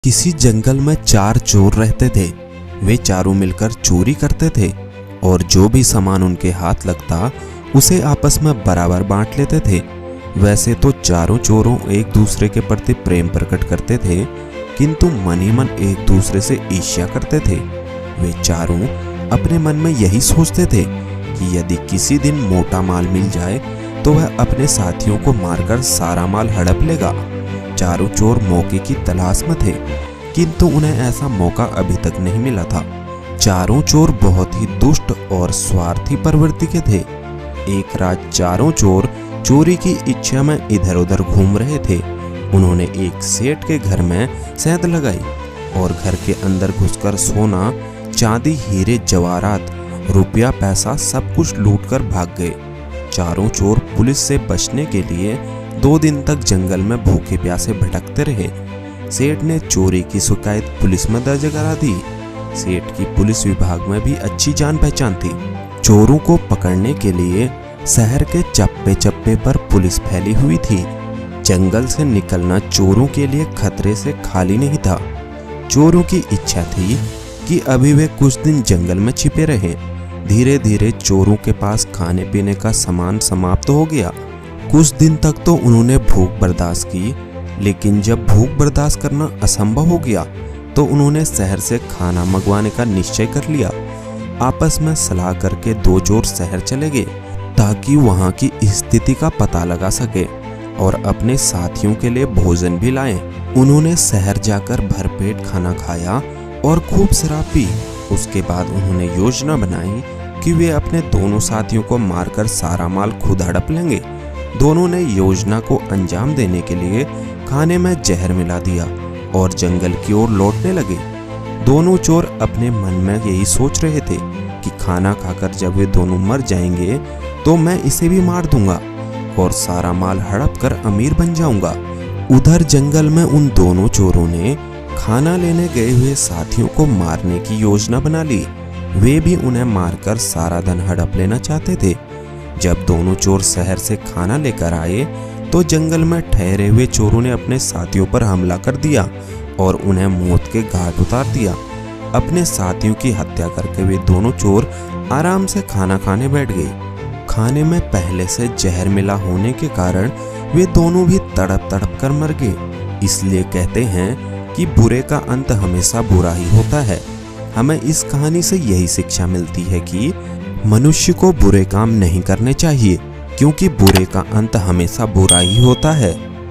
किसी जंगल में 4 चोर रहते थे। वे चारों मिलकर चोरी करते थे और जो भी सामान उनके हाथ लगता उसे आपस में बराबर बांट लेते थे। वैसे तो चारों चोरों एक दूसरे के प्रति प्रेम प्रकट करते थे, किंतु मन ही मन एक दूसरे से ईर्ष्या करते थे। वे चारों अपने मन में यही सोचते थे कि यदि किसी दिन मोटा माल मिल जाए तो वह अपने साथियों को मारकर सारा माल हड़प लेगा। चारों चोर मौके की तलाश में थे, किंतु उन्हें ऐसा मौका अभी तक नहीं मिला था। चारों चोर बहुत ही दुष्ट और स्वार्थी प्रवृत्ति के थे। एक रात चारों चोर चोरी की इच्छा में इधर उधर घूम रहे थे। उन्होंने एक सेठ के घर में सेंध लगाई और घर के अंदर घुसकर सोना, चांदी, हीरे जवाहरात, रुपया पैसा सब कुछ लूटकर भाग गए। चारों चोर पुलिस से बचने के लिए 2 दिन तक जंगल में भूखे प्यासे भटकते रहे। सेठ ने चोरी की शिकायत पुलिस में दर्ज करा दी। सेठ की पुलिस विभाग में भी अच्छी जान पहचान थी। चोरों को पकड़ने के लिए शहर के चप्पे चप्पे पर पुलिस फैली हुई थी। जंगल से निकलना चोरों के लिए खतरे से खाली नहीं था। चोरों की इच्छा थी कि अभी वे कुछ दिन जंगल में छिपे रहे। धीरे धीरे चोरों के पास खाने पीने का सामान समाप्त हो गया। कुछ दिन तक तो उन्होंने भूख बर्दाश्त की, लेकिन जब भूख बर्दाश्त करना असंभव हो गया तो उन्होंने शहर से खाना मंगवाने का निश्चय कर लिया। आपस में सलाह करके 2 चोर शहर चले गए ताकि वहां की स्थिति का पता लगा सके और अपने साथियों के लिए भोजन भी लाएं। उन्होंने शहर जाकर भरपेट खाना खाया और खूब शराब पी। उसके बाद उन्होंने योजना बनाई कि वे अपने दोनों साथियों को मारकर सारा माल खुद हड़प लेंगे। दोनों ने योजना को अंजाम देने के लिए खाने में जहर मिला दिया और जंगल की ओर लौटने लगे। दोनों चोर अपने मन में यही सोच रहे थे कि खाना खाकर जब वे दोनों मर जाएंगे तो मैं इसे भी मार दूंगा और सारा माल हड़प कर अमीर बन जाऊंगा। उधर जंगल में उन दोनों चोरों ने खाना लेने गए हुए साथियों को मारने की योजना बना ली। वे भी उन्हें मारकर सारा धन हड़प लेना चाहते थे। जब दोनों चोर शहर से खाना लेकर आए तो जंगल में ठहरे हुए चोरों ने अपने साथियों पर हमला कर दिया और उन्हें मौत के घाट उतार दिया। अपने साथियों की हत्या करके वे दोनों चोर आराम से खाना खाने बैठ गए। खाने में पहले से जहर मिला होने के कारण वे दोनों भी तड़प तड़प कर मर गए। इसलिए कहते हैं कि बुरे का अंत हमेशा बुरा ही होता है। हमें इस कहानी से यही शिक्षा मिलती है कि मनुष्य को बुरे काम नहीं करने चाहिए, क्योंकि बुरे का अंत हमेशा बुरा ही होता है।